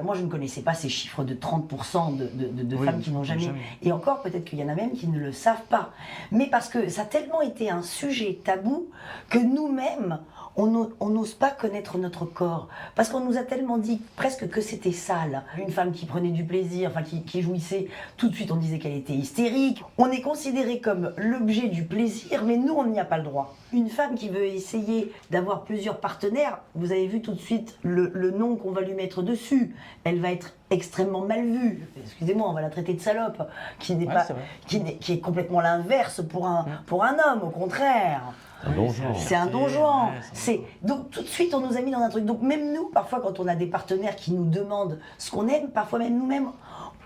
moi, je ne connaissais pas ces chiffres de 30% de femmes qui n'ont jamais. Et encore, peut-être qu'il y en a même qui ne le savent pas. Mais parce que ça a tellement été un sujet tabou que nous-mêmes, on n'ose pas connaître notre corps. Parce qu'on nous a tellement dit presque que c'était sale. Une femme qui prenait du plaisir, enfin qui jouissait, tout de suite on disait qu'elle était hystérique. On est considéré comme l'objet du plaisir, mais nous, on n'y a pas le droit. Une femme qui veut essayer d'avoir plusieurs partenaires, vous avez vu tout de suite le nom qu'on va lui mettre dessus. Elle va être extrêmement mal vue. Excusez-moi, on va la traiter de salope, qui est complètement l'inverse pour un homme, au contraire. C'est un don Juan. Donc tout de suite on nous a mis dans un truc. Donc même nous, parfois quand on a des partenaires qui nous demandent ce qu'on aime, parfois même nous-mêmes,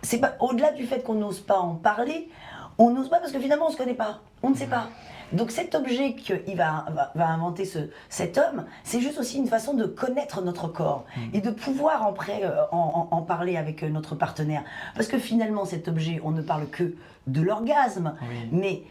c'est pas au-delà du fait qu'on n'ose pas en parler, on n'ose pas parce que finalement on se connaît pas, on ne sait pas. Donc cet objet qu'il va inventer cet homme, c'est juste aussi une façon de connaître notre corps et de pouvoir en parler avec notre partenaire. Parce que finalement cet objet, on ne parle que de l'orgasme, mais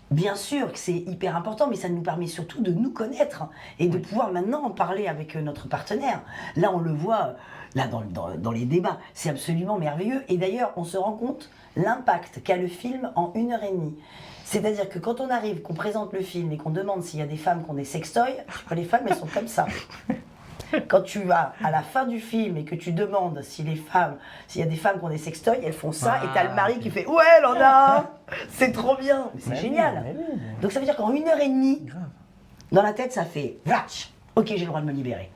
bien sûr que c'est hyper important, mais ça nous permet surtout de nous connaître et de pouvoir maintenant en parler avec notre partenaire. Là, on le voit là dans les débats, c'est absolument merveilleux. Et d'ailleurs, on se rend compte l'impact qu'a le film en 1h30. C'est-à-dire que quand on arrive, qu'on présente le film et qu'on demande s'il y a des femmes qui ont des sextoys, les femmes, elles sont comme ça. Quand tu vas à la fin du film et que tu demandes s'il y a des femmes qui ont des sextoys, elles font ça et t'as le mari qui fait « Ouais, elle en a un ! C'est trop bien !» C'est génial. Donc ça veut dire qu'en 1h30, dans la tête, ça fait « Vatch ! Ok, j'ai le droit de me libérer. »